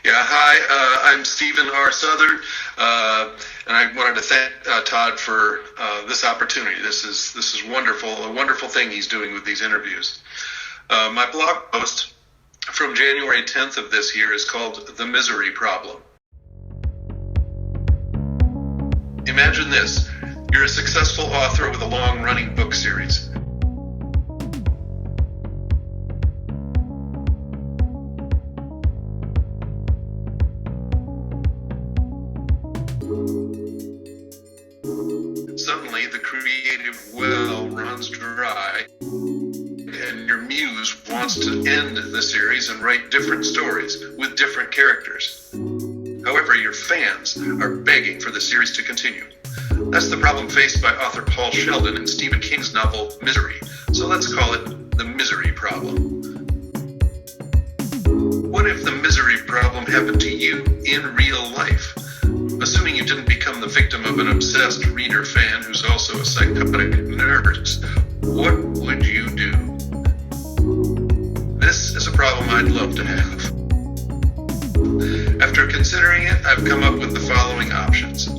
Yeah, hi, I'm Stephen R. Southard, and I wanted to thank Todd for this opportunity. This is wonderful, a wonderful thing he's doing with these interviews. My blog post from January 10th of this year is called The Misery Problem. Imagine this, you're a successful author with a long-running book series. Suddenly, the creative well runs dry, and your muse wants to end the series and write different stories with different characters. However, your fans are begging for the series to continue. That's the problem faced by author Paul Sheldon in Stephen King's novel Misery. So let's call it the misery problem. What if the misery problem happened to you in real life? Assuming you didn't become the victim of an obsessed reader fan who's also a psychotic nerd, what would you do? This is a problem I'd love to have. After considering it, I've come up with the following options.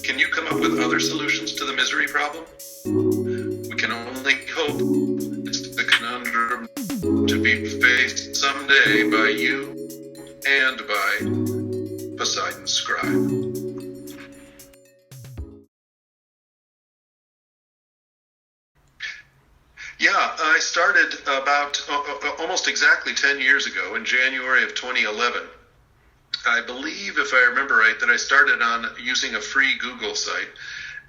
Can you come up with other solutions to the misery problem? We can only hope. It's the conundrum to be faced someday by you and by Poseidon's Scribe. Yeah, I started about almost exactly 10 years ago in January of 2011. I believe, if I remember right, that I started on using a free Google site,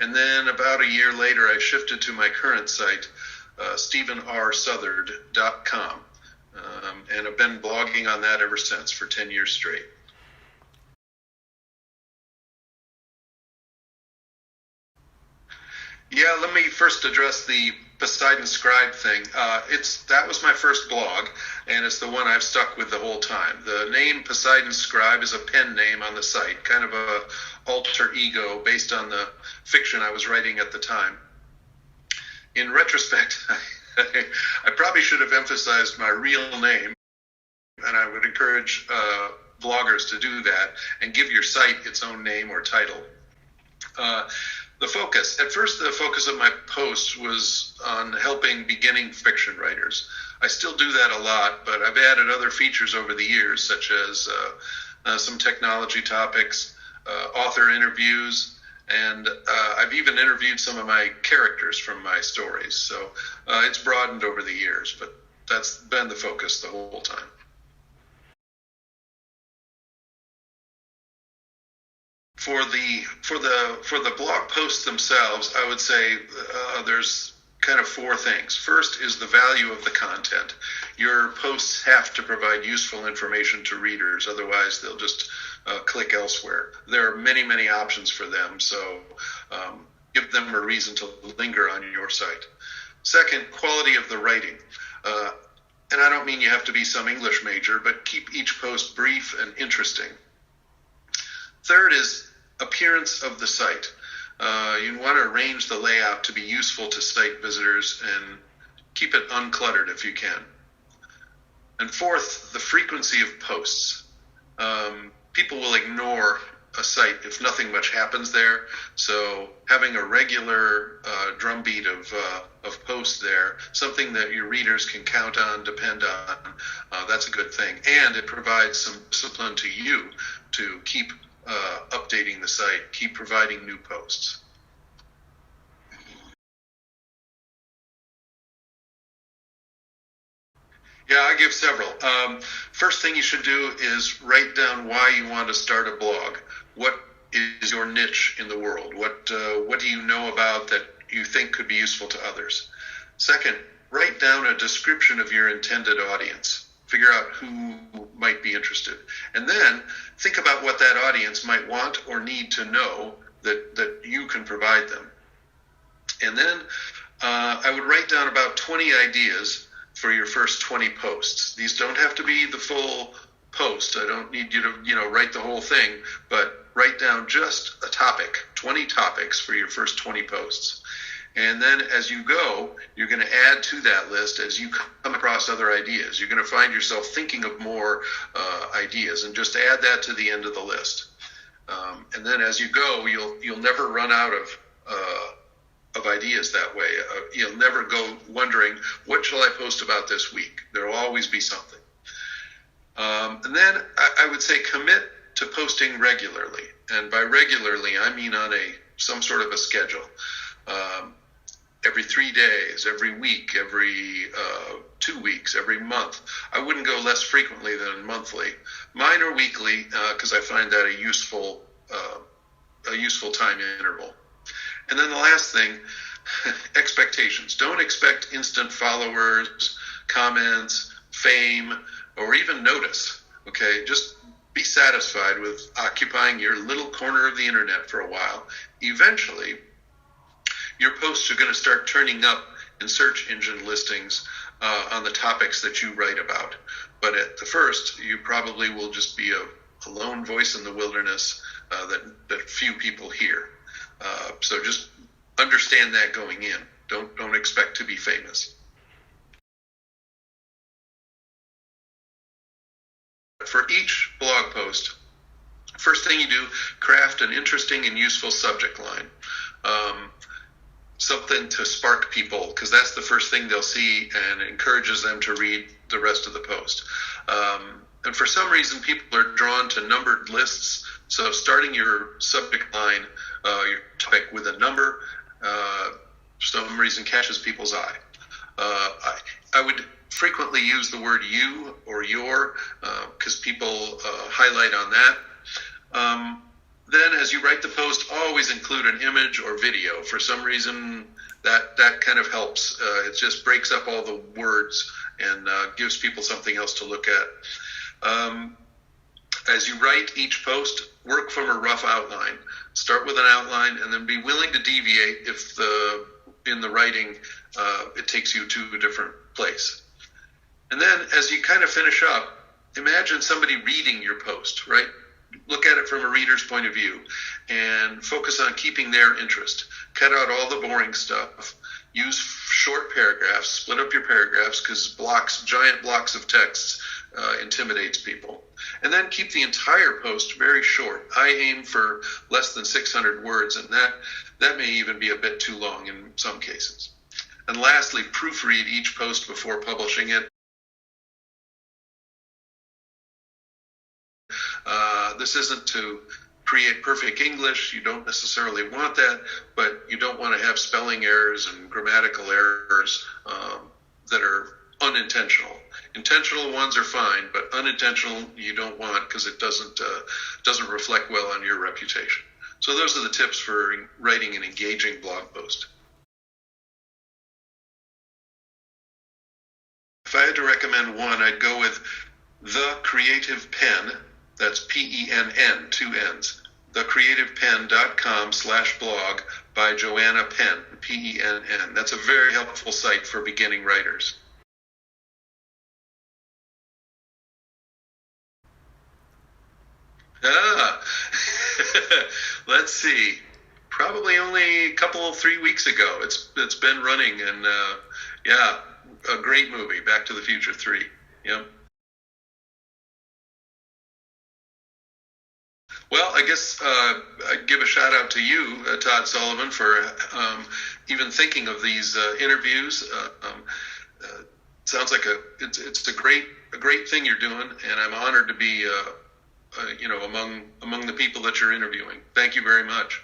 and then about a year later I shifted to my current site, StephenRSouthard.com, and I've been blogging on that ever since for 10 years straight. Yeah, let me first address the Poseidon Scribe thing. That was my first blog, and it's the one I've stuck with the whole time. The name Poseidon Scribe is a pen name on the site, kind of a alter ego based on the fiction I was writing at the time. In retrospect, I probably should have emphasized my real name, and I would encourage bloggers to do that and give your site its own name or title. The focus of my post was on helping beginning fiction writers. I still do that a lot, but I've added other features over the years, such as some technology topics, author interviews, and I've even interviewed some of my characters from my stories. So it's broadened over the years, but that's been the focus the whole time. For the blog posts themselves, I would say there's kind of four things. First is the value of the content. Your posts have to provide useful information to readers, otherwise they'll just click elsewhere. There are many, many options for them, so give them a reason to linger on your site. Second, quality of the writing. And I don't mean you have to be some English major, but keep each post brief and interesting. Third is appearance of the site. You want to arrange the layout to be useful to site visitors and keep it uncluttered if you can. And fourth, the frequency of posts. People will ignore a site if nothing much happens there, so having a regular drumbeat of posts there, something that your readers can count on, depend on, that's a good thing. And it provides some discipline to you to keep updating the site, keep providing new posts. Yeah, I give several. First thing you should do is write down why you want to start a blog. What is your niche in the world? What do you know about that you think could be useful to others? Second, write down a description of your intended audience. Figure out who might be interested. And then think about what that audience might want or need to know that you can provide them. And then I would write down about 20 ideas for your first 20 posts. These don't have to be the full post. I don't need you to, write the whole thing, but write down just a topic, 20 topics for your first 20 posts. And then as you go, you're going to add to that list as you come across other ideas. You're going to find yourself thinking of more ideas, and just add that to the end of the list. And then as you go, you'll never run out of ideas that way. You'll never go wondering, what shall I post about this week? There will always be something. And then I would say commit to posting regularly. And by regularly, I mean on some sort of a schedule. Every 3 days, every week, every 2 weeks, every month. I wouldn't go less frequently than monthly. Mine are weekly because I find that a useful time interval. And then the last thing, expectations. Don't expect instant followers, comments, fame, or even notice. Okay, just be satisfied with occupying your little corner of the internet for a while. Eventually, your posts are going to start turning up in search engine listings on the topics that you write about. But at the first, you probably will just be a lone voice in the wilderness that few people hear. So just understand that going in. Don't expect to be famous. For each blog post, first thing you do, craft an interesting and useful subject line. Something to spark people, because that's the first thing they'll see and encourages them to read the rest of the post. And for some reason, people are drawn to numbered lists. So starting your subject line, your topic with a number, for some reason catches people's eye. I would frequently use the word you or your, because people highlight on that. Then as you write the post, always include an image or video. For some reason, that kind of helps. It just breaks up all the words and gives people something else to look at. As you write each post, work from a rough outline. Start with an outline and then be willing to deviate if in the writing it takes you to a different place. And then as you kind of finish up, imagine somebody reading your post, right? Look at it from a reader's point of view and focus on keeping their interest. Cut out all the boring stuff. Use short paragraphs. Split up your paragraphs because giant blocks of text intimidates people. And then keep the entire post very short. I aim for less than 600 words, and that may even be a bit too long in some cases. And lastly, proofread each post before publishing it. This isn't to create perfect English. You don't necessarily want that, but you don't want to have spelling errors and grammatical errors that are unintentional. Intentional ones are fine, but unintentional you don't want because it doesn't reflect well on your reputation. So those are the tips for writing an engaging blog post. If I had to recommend one, I'd go with The Creative Pen. That's P-E-N-N, 2 N's. thecreativepen.com/blog by Joanna Penn, P-E-N-N. That's a very helpful site for beginning writers. Let's see. Probably only 3 weeks ago. It's been running, and a great movie, Back to the Future 3. Yep. Well, I guess I'd give a shout out to you, Todd Sullivan, for even thinking of these interviews. Sounds like it's a great thing you're doing, and I'm honored to be among the people that you're interviewing. Thank you very much.